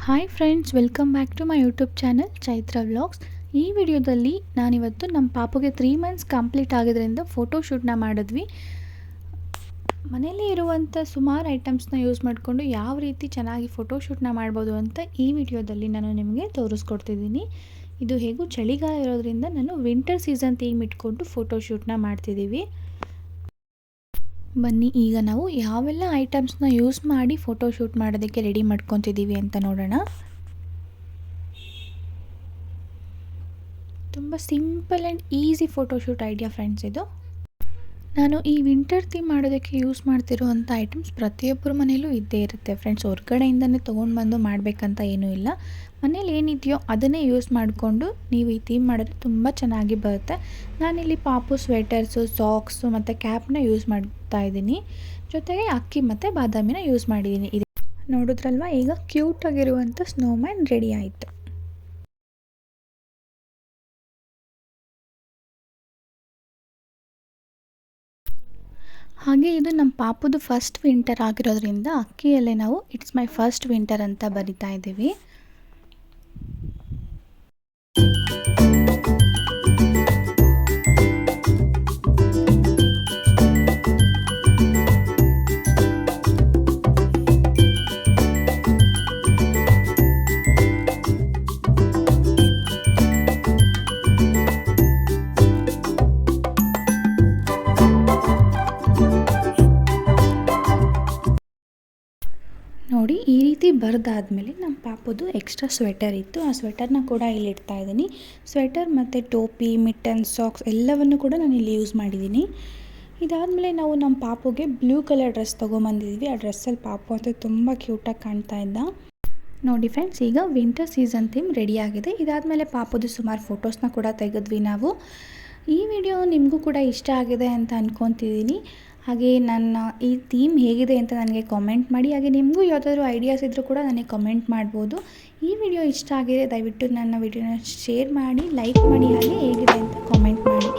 Hi friends, welcome back to my YouTube channel Chaitra vlogs. ಈ ವಿಡಿಯೋದಲ್ಲಿ ನಾನಿವತ್ತು ನಮ್ಮ ಪಾಪುಗೆ 3 ಮಂತ್ಸ್ ಕಂಪ್ಲೀಟ್ ಆಗಿದ್ದರಿಂದ ಫೋಟೋಶೂಟ್ನ ಮಾಡಿದ್ವಿ. ಮನೆಯಲ್ಲಿ ಇರುವಂಥ ಸುಮಾರು ಐಟಮ್ಸ್ನ ಯೂಸ್ ಮಾಡಿಕೊಂಡು ಯಾವ ರೀತಿ ಚೆನ್ನಾಗಿ ಫೋಟೋಶೂಟ್ನ ಮಾಡ್ಬೋದು ಅಂತ ಈ ವಿಡಿಯೋದಲ್ಲಿ ನಾನು ನಿಮಗೆ ತೋರಿಸ್ಕೊಡ್ತಿದ್ದೀನಿ. ಇದು ಹೇಗೂ ಚಳಿಗಾಲ ಇರೋದ್ರಿಂದ ನಾನು ವಿಂಟರ್ ಸೀಸನ್ ಥೀಮ್ ಇಟ್ಕೊಂಡು ಫೋಟೋಶೂಟ್ನ ಮಾಡ್ತಿದ್ದೀವಿ. ಬನ್ನಿ, ಈಗ ನಾವು ಯಾವೆಲ್ಲ ಐಟಮ್ಸ್ನ ಯೂಸ್ ಮಾಡಿ ಫೋಟೋಶೂಟ್ ಮಾಡೋದಕ್ಕೆ ರೆಡಿ ಮಾಡ್ಕೊತಿದ್ದೀವಿ ಅಂತ ನೋಡೋಣ. ತುಂಬ simple and easy photoshoot idea friends ಇದು. ನಾನು ಈ ವಿಂಟರ್ ಥೀಮ್ ಮಾಡೋದಕ್ಕೆ ಯೂಸ್ ಮಾಡ್ತಿರೋವಂಥ ಐಟಮ್ಸ್ ಪ್ರತಿಯೊಬ್ಬರ ಮನೆಯಲ್ಲೂ ಇದ್ದೇ ಇರುತ್ತೆ ಫ್ರೆಂಡ್ಸ್. ಹೊರಗಡೆಯಿಂದನೇ ತೊಗೊಂಡು ಬಂದು ಮಾಡಬೇಕಂತ ಏನೂ ಇಲ್ಲ. ಮನೇಲಿ ಏನಿದೆಯೋ ಅದನ್ನೇ ಯೂಸ್ ಮಾಡಿಕೊಂಡು ನೀವು ಈ ಥೀಮ್ ಮಾಡಿದ್ರೆ ತುಂಬ ಚೆನ್ನಾಗಿ ಬರುತ್ತೆ. ನಾನಿಲ್ಲಿ ಪಾಪು ಸ್ವೆಟರ್ಸು, ಸಾಕ್ಸು ಮತ್ತು ಕ್ಯಾಪ್ನ ಯೂಸ್ ಮಾಡ್ತಾ ಇದ್ದೀನಿ. ಜೊತೆಗೆ ಅಕ್ಕಿ ಮತ್ತು ಬಾದಾಮಿನ ಯೂಸ್ ಮಾಡಿದ್ದೀನಿ. ಇದು ನೋಡಿದ್ರಲ್ವ, ಈಗ ಕ್ಯೂಟಾಗಿರುವಂಥ ಸ್ನೋಮ್ಯಾನ್ ರೆಡಿ ಆಯಿತು. ಹಾಗೆ ಇದು ನಮ್ಮ ಪಾಪುದು ಫಸ್ಟ್ ವಿಂಟರ್ ಆಗಿರೋದ್ರಿಂದ ಅಕ್ಕಿಯಲ್ಲೇ ನಾವು ಇಟ್ಸ್ ಮೈ ಫಸ್ಟ್ ವಿಂಟರ್ ಅಂತ ಬರಿತಾ ಇದ್ದೀವಿ. ನೋಡಿ, ಈ ರೀತಿ ಬರೆದಾದ್ಮೇಲೆ ನಮ್ಮ ಪಾಪುದು ಎಕ್ಸ್ಟ್ರಾ ಸ್ವೆಟರ್ ಇತ್ತು. ಆ ಸ್ವೆಟರ್ನ ಕೂಡ ಇಲ್ಲಿ ಇಡ್ತಾ ಇದ್ದೀನಿ. ಸ್ವೆಟರ್ ಮತ್ತು ಟೋಪಿ, ಮಿಟ್ಟನ್, ಸಾಕ್ಸ್ ಎಲ್ಲವನ್ನು ಕೂಡ ನಾನು ಇಲ್ಲಿ ಯೂಸ್ ಮಾಡಿದ್ದೀನಿ. ಇದಾದಮೇಲೆ ನಾವು ನಮ್ಮ ಪಾಪುಗೆ ಬ್ಲೂ ಕಲರ್ ಡ್ರೆಸ್ ತೊಗೊಂಬಂದಿದ್ವಿ. ಆ ಡ್ರೆಸ್ಸಲ್ಲಿ ಪಾಪು ಅಂತೂ ತುಂಬ ಕ್ಯೂಟಾಗಿ ಕಾಣ್ತಾ ಇದ್ದ. ನೋಡಿ ಫ್ರೆಂಡ್ಸ್, ಈಗ ವಿಂಟರ್ ಸೀಸನ್ ಥೀಮ್ ರೆಡಿಯಾಗಿದೆ. ಇದಾದಮೇಲೆ ಪಾಪುದು ಸುಮಾರು ಫೋಟೋಸ್ನ ಕೂಡ ತೆಗೆದ್ವಿ ನಾವು. ಈ ವಿಡಿಯೋ ನಿಮಗೂ ಕೂಡ ಇಷ್ಟ ಆಗಿದೆ ಅಂತ ಅಂದ್ಕೊತಿದ್ದೀನಿ. ಹಾಗೆ ನನ್ನ ಈ ಥೀಮ್ ಹೇಗಿದೆ ಅಂತ ನನಗೆ ಕಾಮೆಂಟ್ ಮಾಡಿ. ಹಾಗೆ ನಿಮಗೂ ಯಾವುದಾದ್ರೂ ಐಡಿಯಾಸ್ ಇದ್ದರೂ ಕೂಡ ನನಗೆ ಕಾಮೆಂಟ್ ಮಾಡ್ಬೋದು. ಈ ವಿಡಿಯೋ ಇಷ್ಟ ಆಗಿದೆ ದಯವಿಟ್ಟು ನನ್ನ ವಿಡಿಯೋನ ಶೇರ್ ಮಾಡಿ, ಲೈಕ್ ಮಾಡಿ, ಹಾಗೆ ಹೇಗಿದೆ ಅಂತ ಕಾಮೆಂಟ್ ಮಾಡಿ.